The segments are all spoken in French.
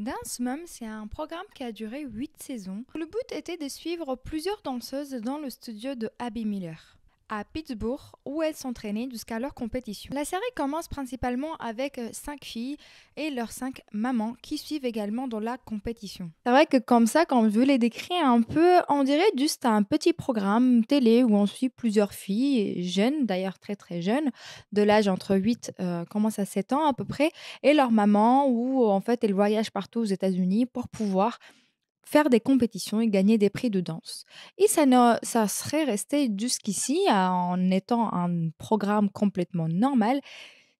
Dance Mom, c'est un programme qui a duré 8 saisons. Le but était de suivre plusieurs danseuses dans le studio de Abby Miller, à Pittsburgh, où elles s'entraînaient jusqu'à leur compétition. La série commence principalement avec 5 filles et leurs 5 mamans qui suivent également dans la compétition. C'est vrai que comme ça, quand je les décris un peu, on dirait juste un petit programme télé où on suit plusieurs filles, jeunes, d'ailleurs très très jeunes, de l'âge entre 8 commence à 7 ans à peu près, et leur maman où en fait elles voyagent partout aux États-Unis pour pouvoir faire des compétitions et gagner des prix de danse. Et ça serait resté jusqu'ici en étant un programme complètement normal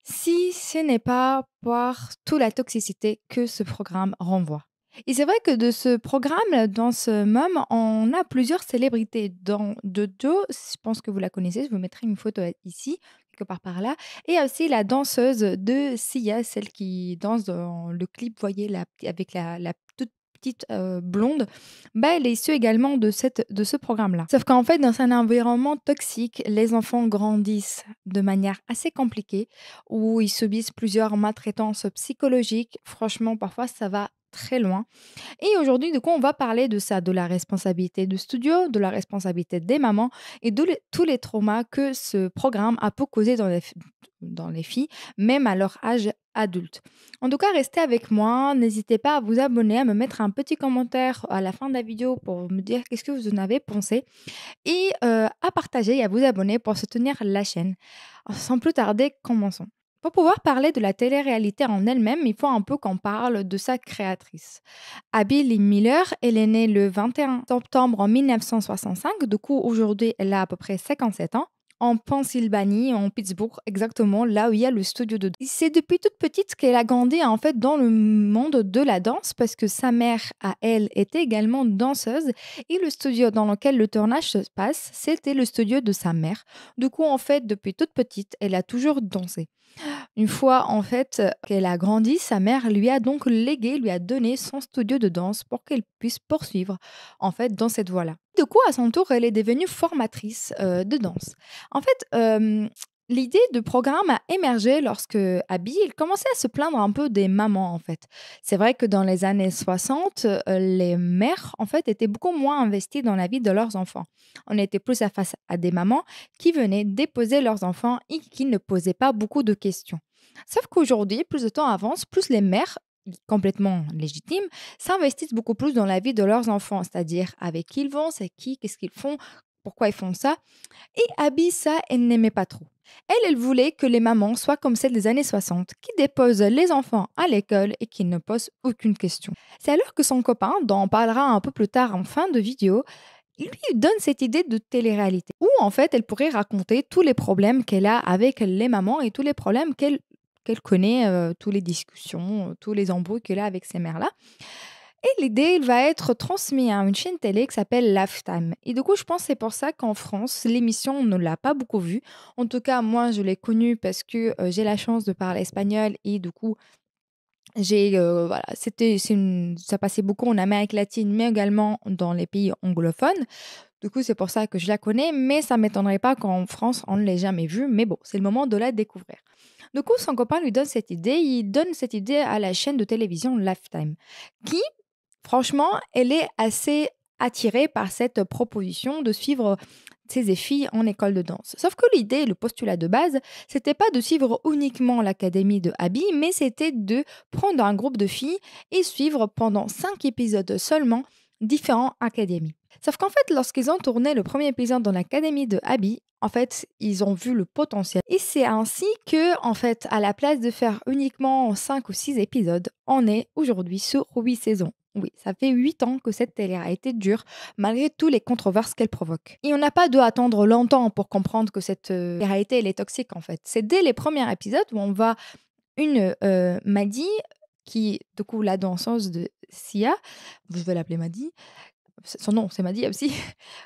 si ce n'est pas par toute la toxicité que ce programme renvoie. Et c'est vrai que de ce programme, dans ce MOM, on a plusieurs célébrités. Dans Jojo, je pense que vous la connaissez, je vous mettrai une photo ici, quelque part par là. Et il y a aussi la danseuse de Sia, celle qui danse dans le clip, vous voyez, avec la toute petite blonde. Bah, elle est issue également de ce programme-là. Sauf qu'en fait, dans un environnement toxique, les enfants grandissent de manière assez compliquée où ils subissent plusieurs maltraitances psychologiques. Franchement, parfois, ça va très loin. Et aujourd'hui, du coup, on va parler de ça, de la responsabilité du studio, de la responsabilité des mamans et tous les traumas que ce programme a pu causer dans les filles, même à leur âge adulte. En tout cas, restez avec moi. N'hésitez pas à vous abonner, à me mettre un petit commentaire à la fin de la vidéo pour me dire qu'est-ce que vous en avez pensé et à partager et à vous abonner pour soutenir la chaîne. Sans plus tarder, commençons. Pour pouvoir parler de la télé-réalité en elle-même, il faut un peu qu'on parle de sa créatrice. Abby Lee Miller, elle est née le 21 septembre 1965, du coup aujourd'hui elle a à peu près 57 ans, en Pennsylvanie, en Pittsburgh, exactement là où il y a le studio de danse. C'est depuis toute petite qu'elle a grandi en fait dans le monde de la danse parce que sa mère à elle était également danseuse et le studio dans lequel le tournage se passe, c'était le studio de sa mère. Du coup en fait depuis toute petite, elle a toujours dansé. Une fois, en fait, qu'elle a grandi, sa mère lui a donc légué, lui a donné son studio de danse pour qu'elle puisse poursuivre, en fait, dans cette voie-là. Du coup, à son tour, elle est devenue formatrice de danse. En fait, l'idée de programme a émergé lorsque Abby, elle commençait à se plaindre un peu des mamans, en fait. C'est vrai que dans les années 60, les mères, en fait, étaient beaucoup moins investies dans la vie de leurs enfants. On était plus face à des mamans qui venaient déposer leurs enfants et qui ne posaient pas beaucoup de questions. Sauf qu'aujourd'hui, plus le temps avance, plus les mères, complètement légitimes, s'investissent beaucoup plus dans la vie de leurs enfants, c'est-à-dire avec qui ils vont, c'est qui, qu'est-ce qu'ils font, pourquoi ils font ça. Et Abby, ça, elle n'aimait pas trop. Elle voulait que les mamans soient comme celles des années 60, qui déposent les enfants à l'école et qui ne posent aucune question. C'est alors que son copain, dont on parlera un peu plus tard en fin de vidéo, lui donne cette idée de télé-réalité, où en fait elle pourrait raconter tous les problèmes qu'elle a avec les mamans et tous les problèmes qu'elle connaît, toutes les discussions, tous les embrouilles qu'elle a avec ces mères-là. Et l'idée, elle va être transmise à une chaîne télé qui s'appelle Lifetime. Et du coup, je pense que c'est pour ça qu'en France, l'émission, on ne l'a pas beaucoup vue. En tout cas, moi, je l'ai connue parce que j'ai la chance de parler espagnol et du coup, voilà, ça passait beaucoup en Amérique latine, mais également dans les pays anglophones. Du coup, c'est pour ça que je la connais, mais ça m'étonnerait pas qu'en France, on ne l'ait jamais vue. Mais bon, c'est le moment de la découvrir. Du coup, son copain lui donne cette idée. Il donne cette idée à la chaîne de télévision Lifetime, qui, franchement, elle est assez attirée par cette proposition de suivre ses filles en école de danse. Sauf que l'idée, le postulat de base, c'était pas de suivre uniquement l'académie de Abby, mais c'était de prendre un groupe de filles et suivre pendant 5 épisodes seulement différentes académies. Sauf qu'en fait, lorsqu'ils ont tourné le premier épisode dans l'académie de Abby, en fait, ils ont vu le potentiel. Et c'est ainsi que, en fait, à la place de faire uniquement 5 ou 6 épisodes, on est aujourd'hui sur 8 saisons. Oui, ça fait 8 ans que cette télé-réalité dure, malgré toutes les controverses qu'elle provoque. Et on n'a pas dû attendre longtemps pour comprendre que cette télé-réalité, elle est toxique, en fait. C'est dès les premiers épisodes où on voit une Maddie, qui, du coup, la danseuse de Sia, je vais l'appeler Maddie, son nom, c'est Maddie aussi,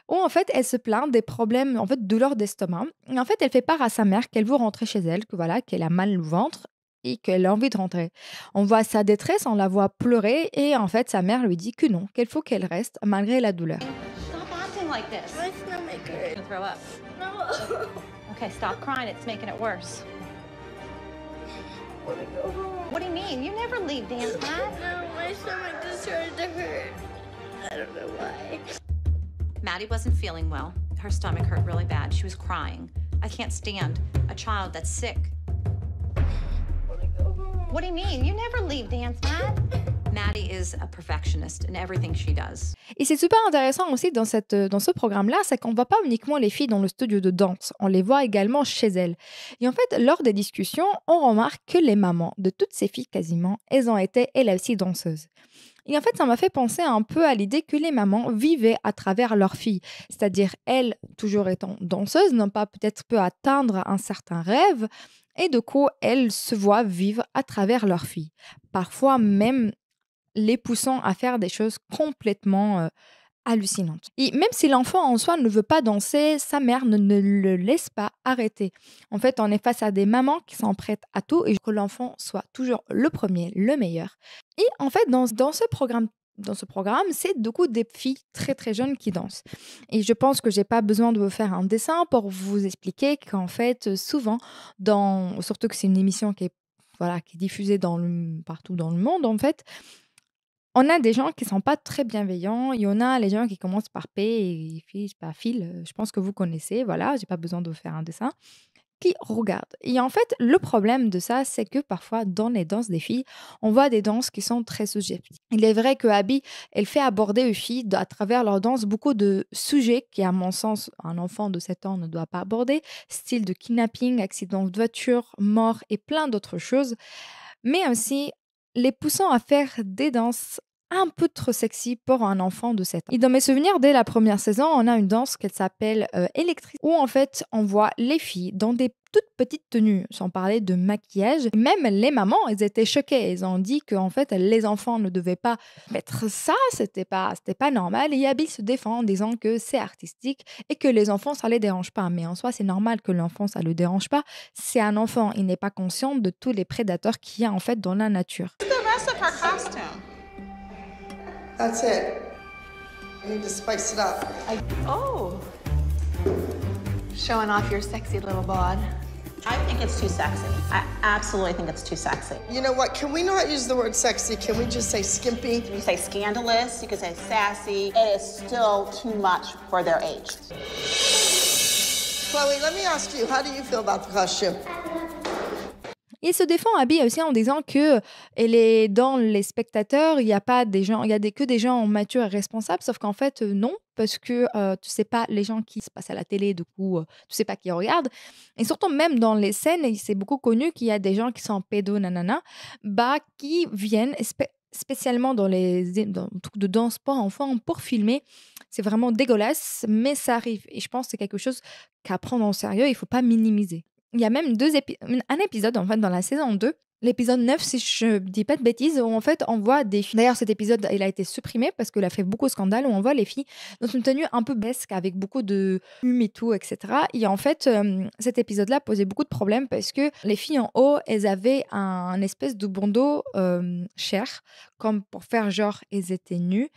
où en fait, elle se plaint des problèmes, en fait, de douleurs d'estomac. Et en fait, elle fait part à sa mère qu'elle veut rentrer chez elle, que voilà, qu'elle a mal au ventre et qu'elle a envie de rentrer. On voit sa détresse, on la voit pleurer et en fait, sa mère lui dit que non, qu'il faut qu'elle reste malgré la douleur. Stop acting like this. My stomach hurts. Gonna throw up. No. Okay, stop crying. It's making it worse. I want to go home. What do you mean? You never leave dance class. No, my stomach don't know why. Maddie wasn't feeling well. Her stomach hurt really bad. She was crying. I can't stand a child that's sick. What do you mean? You never leave dance, Matt. Maddie is a perfectionist in everything she does. Et c'est super intéressant aussi dans ce programme-là, c'est qu'on ne voit pas uniquement les filles dans le studio de danse, on les voit également chez elles. Et en fait, lors des discussions, on remarque que les mamans de toutes ces filles quasiment, elles ont été elles aussi danseuses. Et en fait, ça m'a fait penser un peu à l'idée que les mamans vivaient à travers leurs filles. C'est-à-dire, elles, toujours étant danseuses, n'ont pas peut-être pu atteindre un certain rêve, et du coup, elles se voient vivre à travers leurs filles. Parfois même les poussant à faire des choses complètement hallucinantes. Et même si l'enfant en soi ne veut pas danser, sa mère ne le laisse pas arrêter. En fait, on est face à des mamans qui sont prêtes à tout et que l'enfant soit toujours le premier, le meilleur. Et en fait, dans ce programme, c'est du coup des filles très très jeunes qui dansent. Et je pense que j'ai pas besoin de vous faire un dessin pour vous expliquer qu'en fait, souvent, surtout que c'est une émission qui est diffusée partout dans le monde, en fait, on a des gens qui sont pas très bienveillants. Il y en a les gens qui commencent par P et finissent par Phil. Je pense que vous connaissez. Voilà, j'ai pas besoin de vous faire un dessin. Qui regardent. Et en fait, le problème de ça, c'est que parfois, dans les danses des filles, on voit des danses qui sont très subjectives. Il est vrai que Abby, elle fait aborder aux filles, à travers leur danse, beaucoup de sujets qui, à mon sens, un enfant de 7 ans ne doit pas aborder, style de kidnapping, accident de voiture, mort et plein d'autres choses. Mais aussi, les poussant à faire des danses un peu trop sexy pour un enfant de 7 ans. Et dans mes souvenirs, dès la première saison, on a une danse qui s'appelle Électrique, où en fait, on voit les filles dans des toutes petites tenues, sans parler de maquillage. Même les mamans, elles étaient choquées. Elles ont dit qu'en fait, les enfants ne devaient pas mettre ça, c'était pas normal. Et Abby se défend en disant que c'est artistique et que les enfants, ça les dérange pas. Mais en soi, c'est normal que l'enfant, ça le dérange pas. C'est un enfant, il n'est pas conscient de tous les prédateurs qu'il y a en fait dans la nature. The rest of her costume. That's it. I need to spice it up. Oh. Showing off your sexy little bod. I think it's too sexy. I absolutely think it's too sexy. You know what? Can we not use the word sexy? Can we just say skimpy? You can say scandalous, you can say sassy. It is still too much for their age. Chloe, let me ask you, how do you feel about the costume? Il se défend Abby aussi en disant que elle est dans les spectateurs, il y a pas des gens, il y a que des gens matures et responsables, sauf qu'en fait non, parce que tu sais pas les gens qui se passent à la télé, du coup tu sais pas qui regardent. Et surtout même dans les scènes, et c'est beaucoup connu qu'il y a des gens qui sont pédos nanana, qui viennent spécialement dans trucs de danse pour enfants pour filmer. C'est vraiment dégueulasse, mais ça arrive. Et je pense que c'est quelque chose qu'à prendre en sérieux, il faut pas minimiser. Il y a même un épisode en fait dans la saison 2, l'épisode 9 si je dis pas de bêtises, où en fait on voit des filles. D'ailleurs cet épisode il a été supprimé parce qu'il a fait beaucoup de scandales, où on voit les filles dans une tenue un peu besque avec beaucoup de hume et tout, etc. Et en fait cet épisode-là posait beaucoup de problèmes parce que les filles en haut, elles avaient un espèce de bandeau cher, comme pour faire genre elles étaient nues.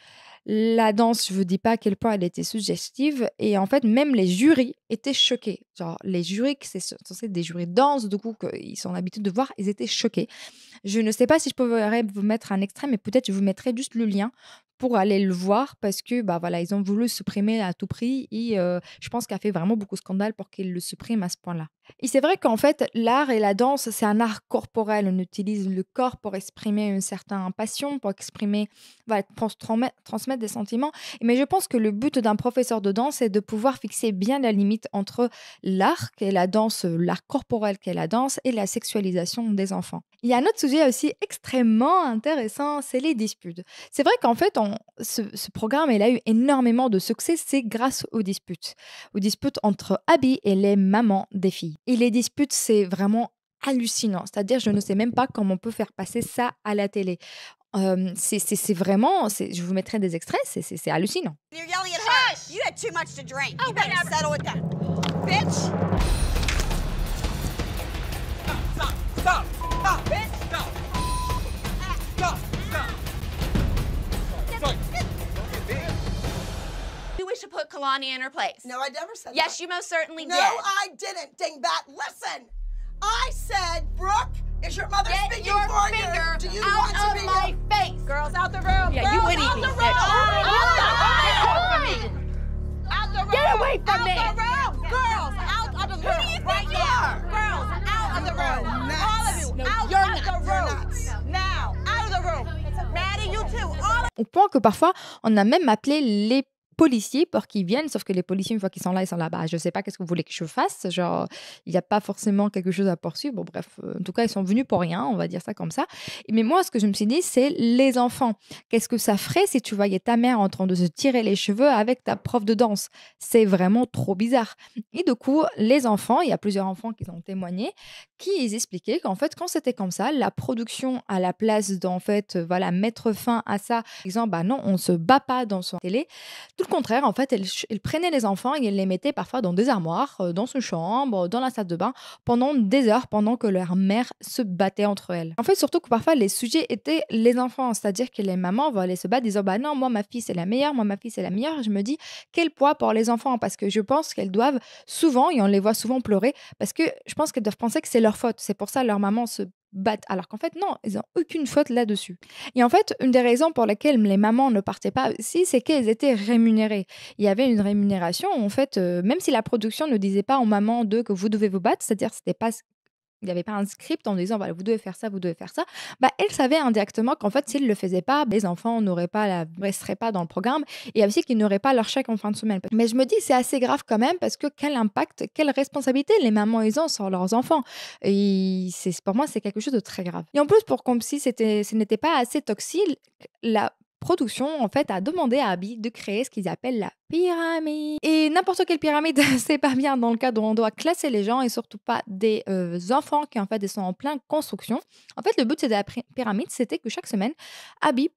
La danse, je vous dis pas à quel point elle était suggestive. Et en fait, même les jurys étaient choqués. Genre, les jurys, c'est censé des jurys de danse, du coup, qu'ils sont l'habitude de voir, ils étaient choqués. Je ne sais pas si je pourrais vous mettre un extrait, mais peut-être je vous mettrai juste le lien pour aller le voir, parce que voilà, ils ont voulu le supprimer à tout prix et je pense qu'il a fait vraiment beaucoup de scandale pour qu'ils le suppriment à ce point-là. Et c'est vrai qu'en fait, l'art et la danse, c'est un art corporel. On utilise le corps pour exprimer une certaine passion, pour exprimer, pour transmettre des sentiments. Mais je pense que le but d'un professeur de danse est de pouvoir fixer bien la limite entre l'art qu'est la danse, l'art corporel qu'est la danse et la sexualisation des enfants. Il y a un autre sujet aussi extrêmement intéressant, c'est les disputes. C'est vrai qu'en fait, ce programme, il a eu énormément de succès, c'est grâce aux disputes entre Abby et les mamans des filles. Et les disputes, c'est vraiment hallucinant. C'est-à-dire, je ne sais même pas comment on peut faire passer ça à la télé. C'est vraiment, je vous mettrai des extraits, c'est hallucinant. You're yelling at her. You had too much to drink. You better settle with that, bitch. Stop! Bitch! Stop! We should put Kalani in her place. No, I never said that. Yes, you most certainly No, did. I didn't, dingbat. Listen, I said, Brooke, is your mother Get speaking your for finger you? Do you out want to of be my face. Girls out the room. Yeah, you Girls would eat out me. the room. Au point que parfois, on a même appelé les policiers pour qu'ils viennent, sauf que les policiers, une fois qu'ils sont là, bah, je sais pas qu'est-ce que vous voulez que je fasse, genre, il n'y a pas forcément quelque chose à poursuivre, bon bref, en tout cas, ils sont venus pour rien, on va dire ça comme ça. Mais moi, ce que je me suis dit, c'est les enfants. Qu'est-ce que ça ferait si tu voyais ta mère en train de se tirer les cheveux avec ta prof de danse? C'est vraiment trop bizarre. Et du coup, les enfants, il y a plusieurs enfants qui ont témoigné, qui ils expliquaient qu'en fait, quand c'était comme ça, la production à la place d'en fait, voilà, mettre fin à ça, en disant, bah non, on se bat pas dans son télé. Tout le contraire, en fait, elle prenait les enfants et elle les mettait parfois dans des armoires, dans une chambre, dans la salle de bain, pendant des heures, pendant que leur mère se battait entre elles. En fait, surtout que parfois, les sujets étaient les enfants, c'est-à-dire que les mamans vont aller se battre, disant, bah non, moi, ma fille, c'est la meilleure, moi, ma fille, c'est la meilleure. Je me dis, quel poids pour les enfants, parce que je pense qu'elles doivent souvent, et on les voit souvent pleurer, parce que je pense qu'elles doivent penser que c'est leur faute. C'est pour ça que leur maman se battent, alors qu'en fait, non, ils n'ont aucune faute là-dessus. Et en fait, une des raisons pour lesquelles les mamans ne partaient pas aussi, c'est qu'elles étaient rémunérées. Il y avait une rémunération, en fait, même si la production ne disait pas aux mamans que vous devez vous battre, c'est-à-dire que c'était pas il n'y avait pas un script en disant voilà, vous devez faire ça, vous devez faire ça. Bah, elle savait indirectement qu'en fait, s'ils ne le faisaient pas, les enfants ne resteraient pas dans le programme et aussi qu'ils n'auraient pas leur chèque en fin de semaine. Mais je me dis, c'est assez grave quand même parce que quel impact, quelle responsabilité les mamans ils ont sur leurs enfants. Et pour moi, c'est quelque chose de très grave. Et en plus, pour comme si ce n'était pas assez toxique, la production, en fait, a demandé à Abby de créer ce qu'ils appellent la pyramide. Et n'importe quelle pyramide, c'est pas bien dans le cadre où on doit classer les gens et surtout pas des enfants qui, en fait, sont en pleine construction. En fait, le but de la pyramide, c'était que chaque semaine, Abby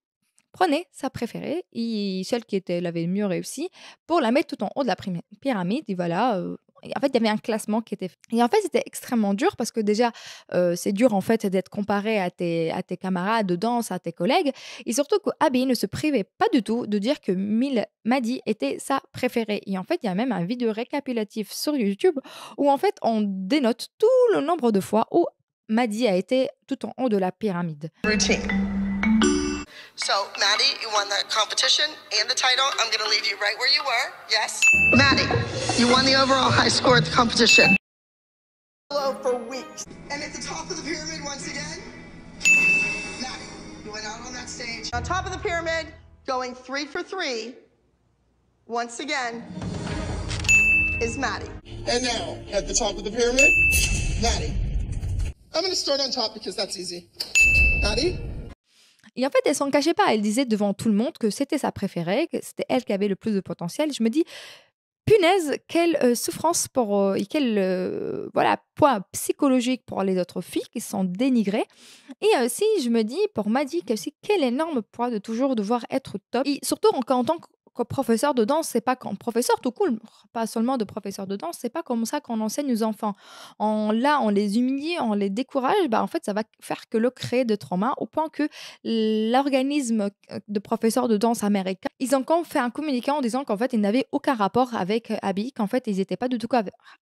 prenait sa préférée, et celle qui l'avait le mieux réussi, pour la mettre tout en haut de la pyramide. Et voilà. Et en fait, il y avait un classement qui était fait. Et en fait, c'était extrêmement dur parce que déjà, c'est dur en fait d'être comparé à tes camarades de danse, à tes collègues. Et surtout qu'Abby ne se privait pas du tout de dire que Maddie était sa préférée. Et en fait, il y a même un vidéo récapitulatif sur YouTube où en fait, on dénote tout le nombre de fois où Maddie a été tout en haut de la pyramide. Routine. So, Maddie, you won the competition and the title. I'm going to leave you right where you were. Yes? Maddie, you won the overall high score at the competition. Hello for weeks. And at the top of the pyramid once again, Maddie, you went out on that stage. On top of the pyramid, going 3 for 3, once again, is Maddie. And now, at the top of the pyramid, Maddie. I'm going to start on top because that's easy. Maddie? Et en fait, elle s'en cachait pas. Elle disait devant tout le monde que c'était sa préférée, que c'était elle qui avait le plus de potentiel. Je me dis, punaise, quelle souffrance et quel poids psychologique pour les autres filles qui sont dénigrées. Et aussi, je me dis, pour Maddie, quel énorme poids de toujours devoir être top. Et surtout, en tant que professeur de danse, c'est pas comme professeur tout cool, pas seulement de professeur de danse, c'est pas comme ça qu'on enseigne aux enfants. On les humilie, on les décourage, bah en fait ça va faire que le créer de trauma au point que l'organisme de professeurs de danse américain, ils ont fait un communiqué en disant qu'en fait ils n'avaient aucun rapport avec Abby, qu'en fait ils n'étaient pas du tout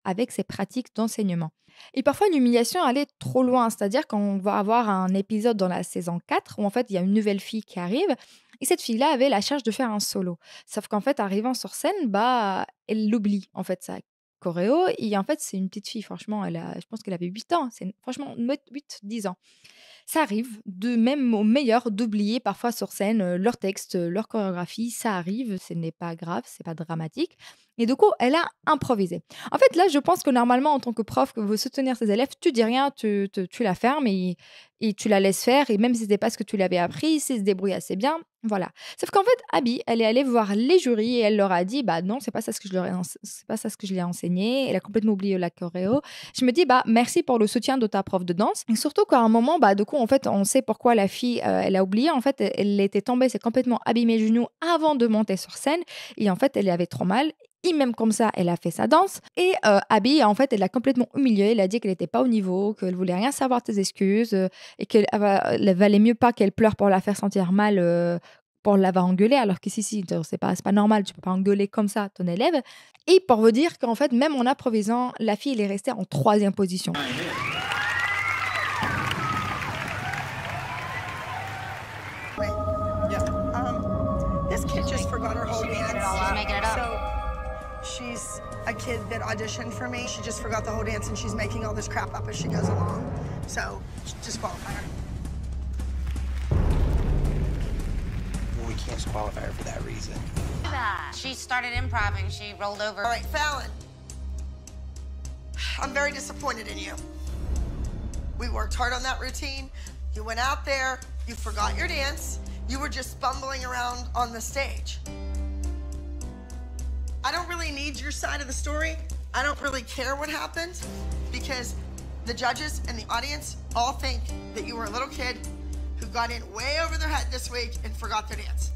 avec ses pratiques d'enseignement. Et parfois l'humiliation allait trop loin, c'est-à-dire qu'on va avoir un épisode dans la saison 4 où en fait il y a une nouvelle fille qui arrive. Et cette fille-là avait la charge de faire un solo. Sauf qu'en fait, arrivant sur scène, elle l'oublie, en fait, sa choréo. Et en fait, c'est une petite fille, franchement, je pense qu'elle avait 8 ans. C'est franchement 8-10 ans. Ça arrive, même au meilleur, d'oublier parfois sur scène leur texte, leur chorégraphie. Ça arrive, ce n'est pas grave, c'est pas dramatique. Et du coup, elle a improvisé. En fait, là, je pense que normalement, en tant que prof, que veut soutenir ses élèves, tu dis rien, tu la fermes et tu la laisses faire. Et même si ce n'était pas ce que tu l'avais appris, si elle se débrouille assez bien, voilà. Sauf qu'en fait, Abby, elle est allée voir les jurys et elle leur a dit, bah non, c'est pas ça ce que je lui ai enseigné. Elle a complètement oublié la choréo. Je me dis, bah merci pour le soutien de ta prof de danse. Et surtout qu'à un moment, du coup, en fait, on sait pourquoi la fille, elle a oublié. En fait, elle était tombée, c'est complètement abîmé les genoux avant de monter sur scène. Et en fait, elle avait trop mal. Et même comme ça, elle a fait sa danse. Et Abby, en fait, elle l'a complètement humiliée. Elle a dit qu'elle n'était pas au niveau, qu'elle voulait rien savoir de tes excuses et qu'il valait mieux pas qu'elle pleure pour la faire sentir mal, pour l'avoir engueulée. Alors que si, c'est pas normal. Tu peux pas engueuler comme ça ton élève. Et pour vous dire qu'en fait, même en improvisant, la fille, elle est restée en 3e position. This kid just forgot her whole dance. She's making it up. She's a kid that auditioned for me. She just forgot the whole dance and she's making all this crap up as she goes along. So, disqualify her. disqualify her for that reason. She started improvising. She rolled over. All right, Fallon. I'm very disappointed in you. We worked hard on that routine. You went out there, you forgot your dance, you were just bumbling around on the stage. I don't really need your side of the story. I don't really care what happened because the judges and the audience all think that you were a little kid who got in way over their head this week and forgot their dance.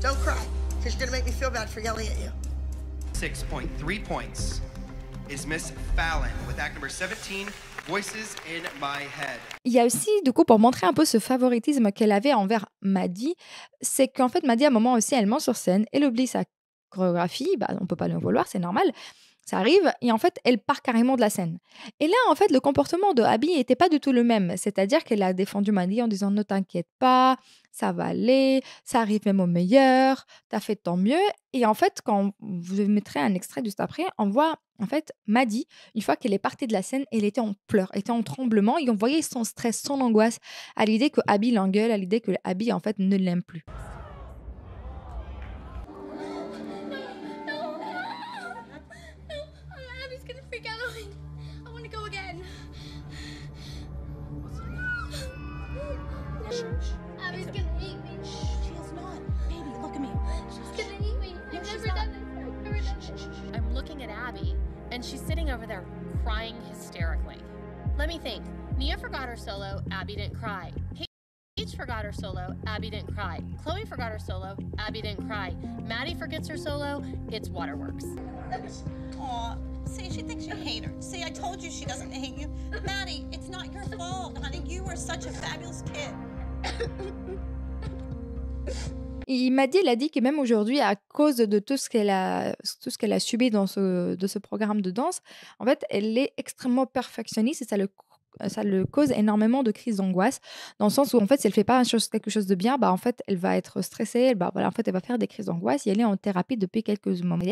Don't cry, because you're gonna make me feel bad for yelling at you. 6.3 points is Miss Fallon with act number 17, Voices in My Head. Il y a aussi, du coup, pour montrer un peu ce favoritisme qu'elle avait envers Maddie, c'est qu'en fait, Maddie, à un moment aussi, elle monte sur scène, elle oublie sa chorégraphie, bah, on peut pas le vouloir, c'est normal. Ça arrive, et en fait, elle part carrément de la scène. Et là, en fait, le comportement de Abby n'était pas du tout le même. C'est-à-dire qu'elle a défendu Maddie en disant « Ne t'inquiète pas, ça va aller, ça arrive même au meilleur, t'as fait de ton mieux. » Et en fait, quand vous mettrez un extrait juste après, on voit en fait Maddie, une fois qu'elle est partie de la scène, elle était en pleurs, elle était en tremblement, et on voyait son stress, son angoisse à l'idée que Abby l'engueule, à l'idée que Abby, en fait, ne l'aime plus. Abby's gonna eat me. She is not. Baby, look at me. She's gonna eat me. I've never done this. I've never done this. I'm looking at Abby, and she's sitting over there crying hysterically. Let me think. Nia forgot her solo. Abby didn't cry. Paige forgot her solo. Abby didn't cry. Chloe forgot her solo. Abby didn't cry. Maddie forgets her solo. It's Waterworks. Aw, see, she thinks you hate her. See, I told you she doesn't hate you. Maddie, it's not your fault, honey. You were such a fabulous kid. Il m'a dit, elle a dit que même aujourd'hui, à cause de tout ce qu'elle a subi de ce programme de danse, en fait, elle est extrêmement perfectionniste et ça le cause énormément de crises d'angoisse, dans le sens où en fait, si elle fait pas quelque chose de bien, bah en fait, elle va être stressée, voilà, en fait, elle va faire des crises d'angoisse et elle est en thérapie depuis quelques moments.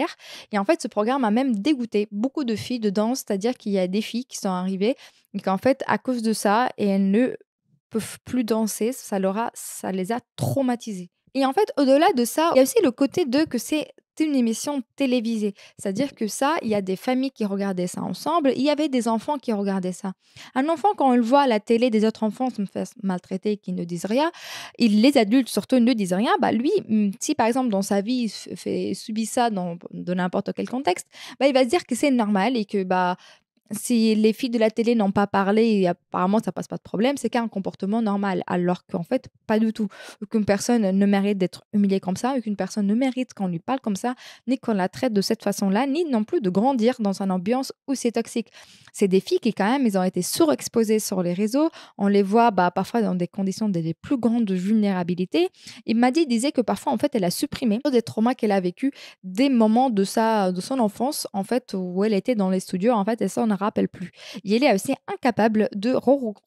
Et en fait, ce programme a même dégoûté beaucoup de filles de danse, c'est-à-dire qu'il y a des filles qui sont arrivées et qu'en fait, à cause de ça, et elles ne peuvent plus danser, ça les a traumatisées. Et en fait, au-delà de ça, il y a aussi le côté que c'est une émission télévisée. C'est-à-dire que ça, il y a des familles qui regardaient ça ensemble. Il y avait des enfants qui regardaient ça. Un enfant, quand il voit à la télé des autres enfants se faire maltraiter qui ne disent rien, et les adultes surtout ne disent rien, bah lui, si par exemple dans sa vie il subit ça de n'importe quel contexte, bah, il va se dire que c'est normal et que si les filles de la télé n'ont pas parlé et apparemment ça passe pas de problème, c'est qu'un comportement normal. Alors qu'en fait, pas du tout. Aucune personne ne mérite d'être humiliée comme ça, aucune personne ne mérite qu'on lui parle comme ça, ni qu'on la traite de cette façon-là, ni non plus de grandir dans une ambiance où c'est toxique. C'est des filles qui, quand même, ils ont été surexposées sur les réseaux. On les voit parfois dans des conditions des plus grandes vulnérabilités. Et Maddie disait que parfois, en fait, elle a supprimé des traumas qu'elle a vécu des moments de son enfance, en fait, où elle était dans les studios, en fait, et ça, on ne rappelle plus. Et elle est aussi incapable de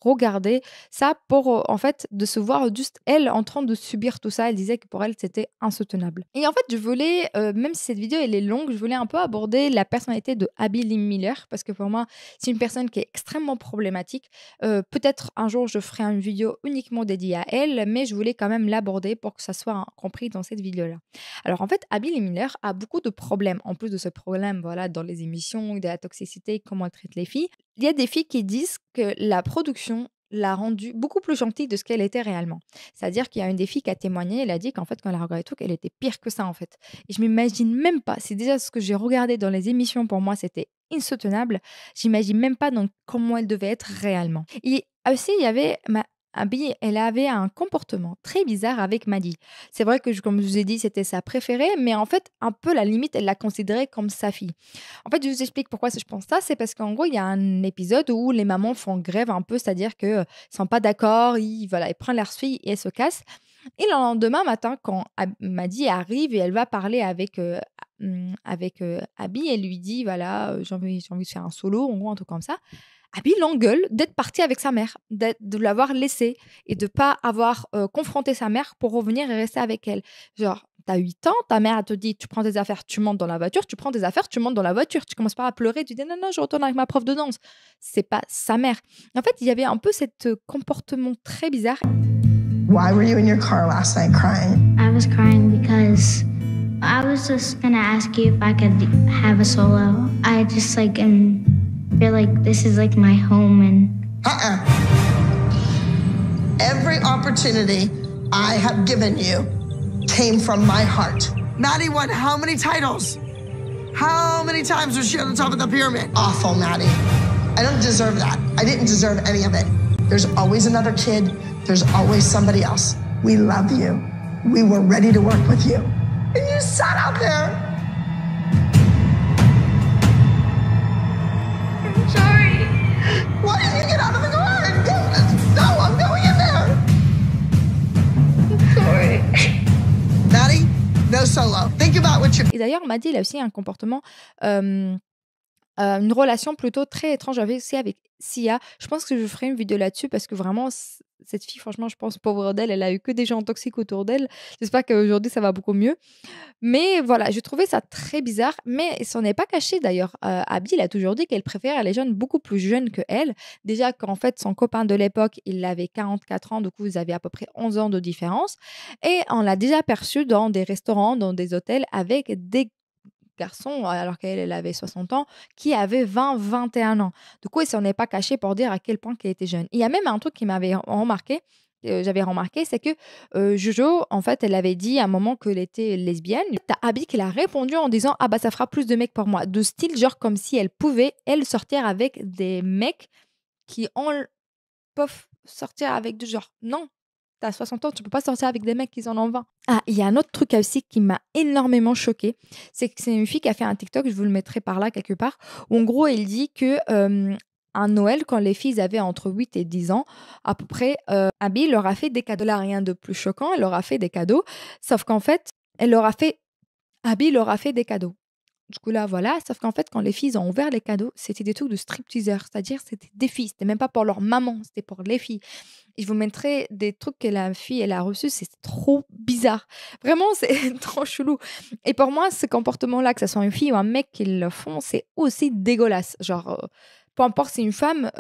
regarder ça pour, en fait, de se voir juste elle en train de subir tout ça. Elle disait que pour elle, c'était insoutenable. Et en fait, je voulais, même si cette vidéo, elle est longue, je voulais un peu aborder la personnalité de Abby Lee Miller, parce que pour moi, c'est une personne qui est extrêmement problématique. Peut-être un jour, je ferai une vidéo uniquement dédiée à elle, mais je voulais quand même l'aborder pour que ça soit compris dans cette vidéo-là. Alors en fait, Abby Lee Miller a beaucoup de problèmes. En plus de ce problème, voilà, dans les émissions, de la toxicité, comment elle traite les filles, il y a des filles qui disent que la production l'a rendue beaucoup plus gentille de ce qu'elle était réellement. C'est-à-dire qu'il y a une des filles qui a témoigné, elle a dit qu'en fait, quand elle a regardé tout, qu'elle était pire que ça, en fait. Et je m'imagine même pas, c'est déjà ce que j'ai regardé dans les émissions, pour moi, c'était insoutenable. J'imagine même pas donc comment elle devait être réellement. Et aussi, il y avait Abby, elle avait un comportement très bizarre avec Maddie. C'est vrai que, comme je vous ai dit, c'était sa préférée, mais en fait, un peu la limite, elle la considérait comme sa fille. En fait, je vous explique pourquoi je pense ça. C'est parce qu'en gros, il y a un épisode où les mamans font grève un peu, c'est-à-dire qu'ils ne sont pas d'accord, ils prennent leur fille et elles se cassent. Et le lendemain matin, quand Maddie arrive et elle va parler avec Abby, elle lui dit, voilà, j'ai envie de faire un solo, en gros, un truc comme ça. Abby l'engueule d'être partie avec sa mère, de l'avoir laissée et de ne pas avoir confronté sa mère pour revenir et rester avec elle. Genre, t'as 8 ans, ta mère te dit, tu prends tes affaires, tu montes dans la voiture, tu prends tes affaires, tu montes dans la voiture. Tu commences pas à pleurer, tu dis, non, je retourne avec ma prof de danse. C'est pas sa mère. En fait, il y avait un peu ce comportement très bizarre. Why were you in your car last night crying? I was crying because I was just gonna ask you if I could have a solo. I just like feel like this is like my home and Every opportunity I have given you came from my heart. Maddie won how many titles? How many times was she on the top of the pyramid? Awful, Maddie. I don't deserve that. I didn't deserve any of it. There's always another kid. There's always somebody else. We love you. We were ready to work with you. And you sat out there. I'm sorry. Why didn't you get out of the car and go? No, I'm going in there. I'm sorry. Maddie, no solo. Think about what you're... Et d'ailleurs, Maddie, il a aussi un comportement, une relation plutôt très étrange aussi avec Sia. Je pense que je ferai une vidéo là-dessus parce que vraiment, cette fille, franchement, je pense, pauvre d'elle, elle a eu que des gens toxiques autour d'elle. J'espère qu'aujourd'hui, ça va beaucoup mieux. Mais voilà, j'ai trouvé ça très bizarre. Mais ça n'est pas caché d'ailleurs. Abby, elle a toujours dit qu'elle préfère les jeunes beaucoup plus jeunes que elle. Déjà qu'en fait, son copain de l'époque, il avait 44 ans. Du coup, vous avez à peu près 11 ans de différence. Et on l'a déjà perçu dans des restaurants, dans des hôtels avec des garçon, alors qu'elle avait 60 ans, qui avait 20-21 ans. Du coup, ça n'est pas caché pour dire à quel point qu'elle était jeune. Il y a même un truc qui m'avait remarqué, j'avais remarqué, c'est que Jojo, en fait, elle avait dit à un moment qu'elle était lesbienne. T'as Abby qui l'a répondu en disant « Ah bah ça fera plus de mecs pour moi ». De style, genre comme si elle pouvait, elle, sortir avec des mecs qui peuvent sortir avec du genre. Non, t'as 60 ans, tu peux pas sortir avec des mecs qui en ont 20. Ah, il y a un autre truc aussi qui m'a énormément choquée. C'est que c'est une fille qui a fait un TikTok, je vous le mettrai par là quelque part, où en gros, elle dit que un Noël, quand les filles avaient entre 8 et 10 ans, à peu près, Abby leur a fait des cadeaux. Là, rien de plus choquant, elle leur a fait des cadeaux. Sauf qu'en fait, Abby leur a fait des cadeaux. Du coup, là, voilà. Sauf qu'en fait, quand les filles ont ouvert les cadeaux, c'était des trucs de stripteaseurs. C'est-à-dire, c'était des filles. C'était même pas pour leur maman, c'était pour les filles. Et je vous mettrai des trucs que la fille, elle a reçus. C'est trop bizarre. Vraiment, c'est trop chelou. Et pour moi, ce comportement-là, que ce soit une fille ou un mec qui le font, c'est aussi dégueulasse. Genre, peu importe si c'est une femme,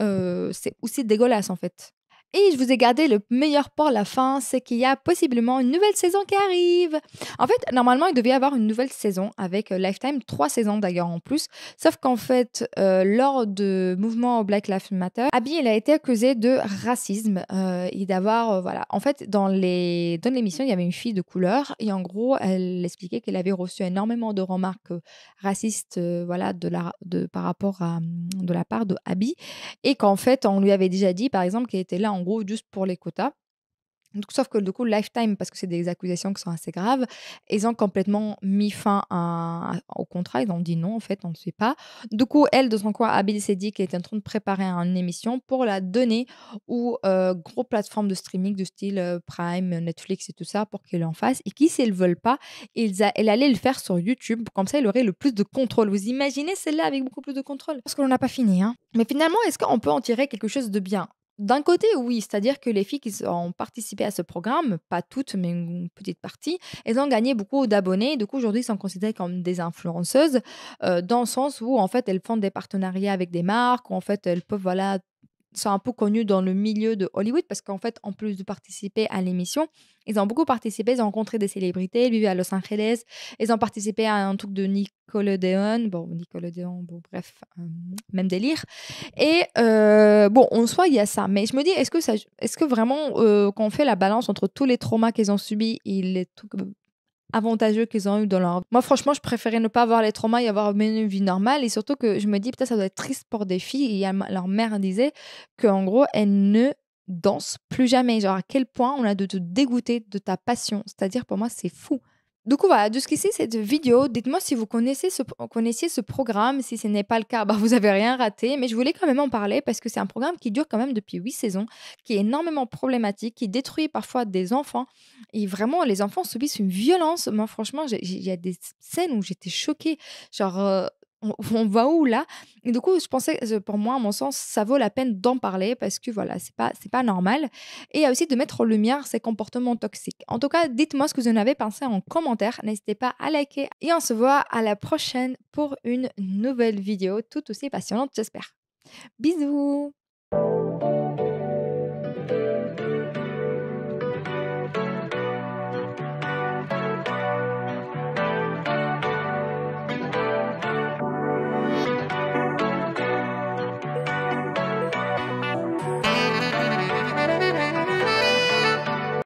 c'est aussi dégueulasse, en fait. Et je vous ai gardé le meilleur pour la fin, c'est qu'il y a possiblement une nouvelle saison qui arrive. En fait, normalement, il devait y avoir une nouvelle saison avec Lifetime, 3 saisons d'ailleurs en plus. Sauf qu'en fait, lors du mouvement Black Lives Matter, Abby, elle a été accusée de racisme et d'avoir, voilà. En fait, dans l'émission, il y avait une fille de couleur et en gros, elle expliquait qu'elle avait reçu énormément de remarques racistes, voilà, par rapport à de la part de Abby et qu'en fait, on lui avait déjà dit, par exemple, qu'elle était là en gros juste pour les quotas. Donc, sauf que du coup, Lifetime, parce que c'est des accusations qui sont assez graves, ils ont complètement mis fin au contrat. Ils ont dit non, en fait, on ne sait pas. Du coup, elle, de son coin, Abby s'est dit qu'elle était en train de préparer une émission pour la donner aux grosses plateformes de streaming de style Prime, Netflix et tout ça pour qu'elle en fasse. Et qui, s'ils ne veulent pas, elle allait le faire sur YouTube. Comme ça, elle aurait le plus de contrôle. Vous imaginez celle-là avec beaucoup plus de contrôle? Parce qu'on n'a pas fini. Hein. Mais finalement, est-ce qu'on peut en tirer quelque chose de bien? D'un côté, oui, c'est-à-dire que les filles qui ont participé à ce programme, pas toutes, mais une petite partie, elles ont gagné beaucoup d'abonnés. Du coup, aujourd'hui, elles sont considérées comme des influenceuses, dans le sens où, en fait, elles font des partenariats avec des marques, où, en fait, elles peuvent, voilà, sont un peu connues dans le milieu de Hollywood, parce qu'en fait, en plus de participer à l'émission, ils ont beaucoup participé, ils ont rencontré des célébrités, ils vivaient à Los Angeles, ils ont participé à un truc de Nickelodeon, bon, bref, même délire. Et bon, en soi, il y a ça. Mais je me dis, est-ce que vraiment, quand on fait la balance entre tous les traumas qu'ils ont subis et les trucs avantageux qu'ils ont eu dans leur... Moi, franchement, je préférais ne pas avoir les traumas et avoir une vie normale. Et surtout que je me dis, peut-être ça doit être triste pour des filles. Et leur mère disait qu'en gros, elles ne dansent plus jamais. Genre, à quel point on a de te dégoûter de ta passion. C'est-à-dire, pour moi, c'est fou. Du coup, voilà, jusqu'ici, cette vidéo, dites-moi si vous connaissiez ce programme. Si ce n'est pas le cas, bah, vous n'avez rien raté. Mais je voulais quand même en parler parce que c'est un programme qui dure quand même depuis 8 saisons, qui est énormément problématique, qui détruit parfois des enfants. Et vraiment, les enfants subissent une violence. Moi, franchement, il y a des scènes où j'étais choquée. Genre... on va où là? Et du coup, je pensais, pour moi, à mon sens, ça vaut la peine d'en parler parce que voilà, c'est pas normal. Et aussi de mettre en lumière ces comportements toxiques. En tout cas, dites-moi ce que vous en avez pensé en commentaire. N'hésitez pas à liker. Et on se voit à la prochaine pour une nouvelle vidéo tout aussi passionnante, j'espère. Bisous!